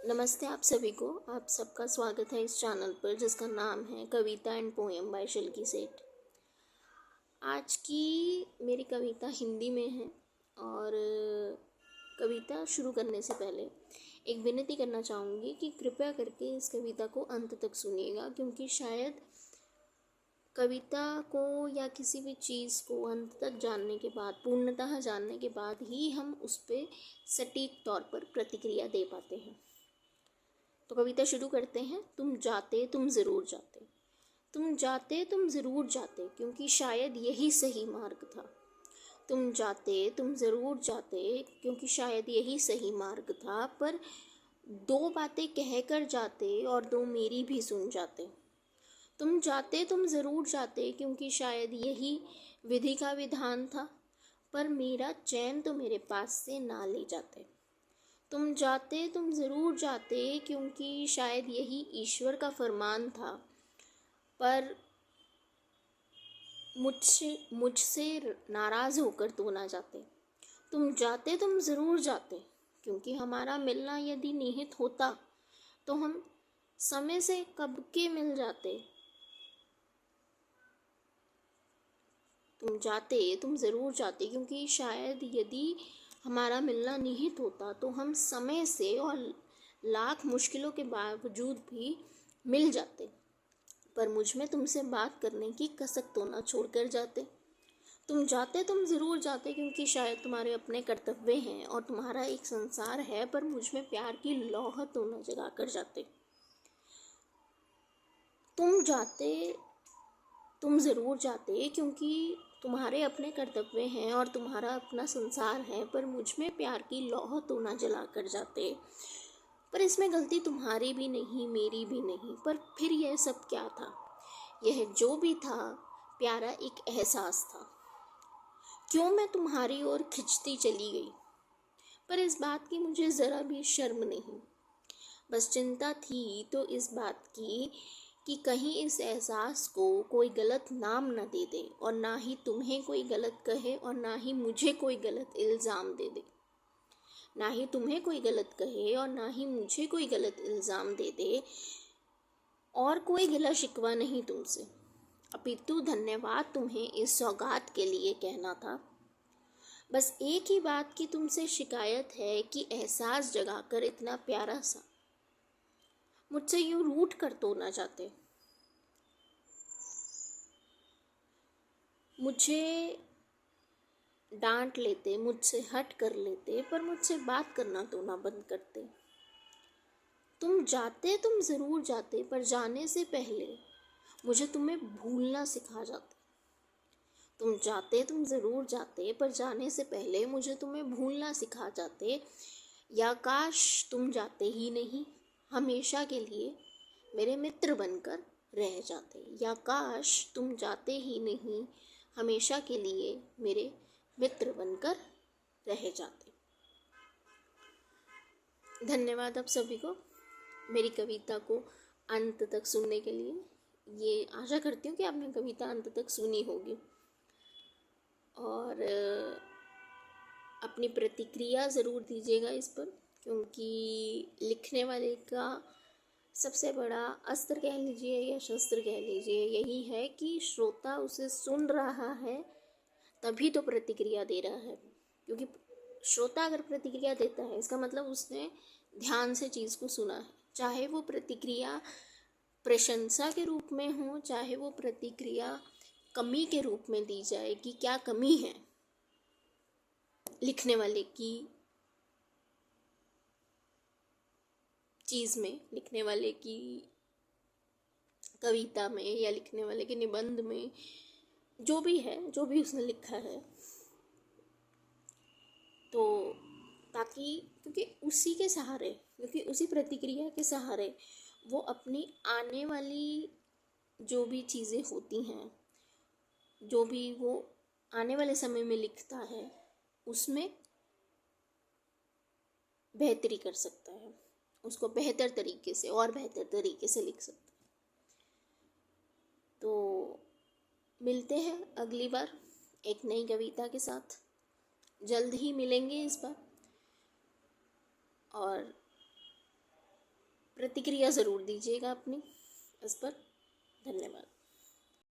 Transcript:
नमस्ते आप सभी को। आप सबका स्वागत है इस चैनल पर जिसका नाम है कविता एंड पोएम बाय शिल्की सेठ। आज की मेरी कविता हिंदी में है और कविता शुरू करने से पहले एक विनती करना चाहूँगी कि कृपया करके इस कविता को अंत तक सुनिएगा, क्योंकि शायद कविता को या किसी भी चीज़ को अंत तक जानने के बाद, पूर्णतः जानने के बाद ही हम उस पर सटीक तौर पर प्रतिक्रिया दे पाते हैं। तो कविता शुरू करते हैं। तुम जाते तुम ज़रूर जाते, तुम जाते तुम ज़रूर जाते, क्योंकि शायद यही सही मार्ग था। तुम जाते तुम ज़रूर जाते, क्योंकि शायद यही सही मार्ग था। पर दो बातें कहकर जाते और दो मेरी भी सुन जाते। तुम जाते तुम ज़रूर जाते, क्योंकि शायद यही विधि का विधान था। पर मेरा चैन तो मेरे पास से ना ले जाते। तुम जाते तुम ज़रूर जाते, क्योंकि शायद यही ईश्वर का फरमान था। पर मुझसे नाराज़ होकर तो ना जाते। तुम जाते तुम ज़रूर जाते, क्योंकि हमारा मिलना यदि निहित होता तो हम समय से कब के मिल जाते। तुम जाते तुम ज़रूर जाते, क्योंकि शायद यदि हमारा मिलना निहित होता तो हम समय से और लाख मुश्किलों के बावजूद भी मिल जाते। पर मुझ में तुमसे बात करने की कसक तो ना छोड़ कर जाते। तुम जाते तुम ज़रूर जाते, क्योंकि शायद तुम्हारे अपने कर्तव्य हैं और तुम्हारा एक संसार है। पर मुझ में प्यार की लौह तो न जगा कर जाते। तुम जाते तुम ज़रूर जाते, क्योंकि तुम्हारे अपने कर्तव्य हैं और तुम्हारा अपना संसार है। पर मुझ में प्यार की लौह तो ना जला कर जाते। पर इसमें गलती तुम्हारी भी नहीं, मेरी भी नहीं। पर फिर यह सब क्या था? यह जो भी था प्यारा एक एहसास था। क्यों मैं तुम्हारी ओर खिंचती चली गई, पर इस बात की मुझे ज़रा भी शर्म नहीं। बस चिंता थी तो इस बात की कि कहीं इस एहसास को कोई गलत नाम न दे दे, और ना ही तुम्हें कोई गलत कहे और ना ही मुझे कोई गलत इल्ज़ाम दे दे। ना ही तुम्हें कोई गलत कहे और ना ही मुझे कोई गलत इल्ज़ाम दे दे। और कोई गिला शिकवा नहीं तुमसे, अपितु धन्यवाद तुम्हें इस सौगात के लिए कहना था। बस एक ही बात की तुमसे शिकायत है कि एहसास जगाकर इतना प्यारा सा मुझसे यूं रूठ कर तो ना जाते। मुझे डांट लेते, मुझसे हट कर लेते, पर मुझसे बात करना तो ना बंद करते। तुम जाते तुम ज़रूर जाते, पर जाने से पहले मुझे तुम्हें भूलना सिखा जाते। तुम जाते तुम ज़रूर जाते, पर जाने से पहले मुझे तुम्हें भूलना सिखा जाते। या काश तुम जाते ही नहीं, हमेशा के लिए मेरे मित्र बनकर रह जाते। या काश तुम जाते ही नहीं, हमेशा के लिए मेरे मित्र बनकर रह जाते। धन्यवाद आप सभी को मेरी कविता को अंत तक सुनने के लिए। ये आशा करती हूँ कि आपने कविता अंत तक सुनी होगी और अपनी प्रतिक्रिया ज़रूर दीजिएगा इस पर, क्योंकि लिखने वाले का सबसे बड़ा अस्त्र कह लीजिए या शस्त्र कह लीजिए यही है कि श्रोता उसे सुन रहा है तभी तो प्रतिक्रिया दे रहा है। क्योंकि श्रोता अगर प्रतिक्रिया देता है इसका मतलब उसने ध्यान से चीज़ को सुना है। चाहे वो प्रतिक्रिया प्रशंसा के रूप में हो, चाहे वो प्रतिक्रिया कमी के रूप में दी जाए कि क्या कमी है लिखने वाले की चीज़ में, लिखने वाले की कविता में या लिखने वाले के निबंध में, जो भी है, जो भी उसने लिखा है। तो ताकि क्योंकि उसी के सहारे, क्योंकि उसी प्रतिक्रिया के सहारे वो अपनी आने वाली जो भी चीज़ें होती हैं, जो भी वो आने वाले समय में लिखता है, उसमें बेहतरी कर सकता है, उसको बेहतर तरीके से और बेहतर तरीके से लिख सकता है। तो मिलते हैं अगली बार एक नई कविता के साथ। जल्द ही मिलेंगे इस बार। और प्रतिक्रिया ज़रूर दीजिएगा अपनी इस पर। धन्यवाद।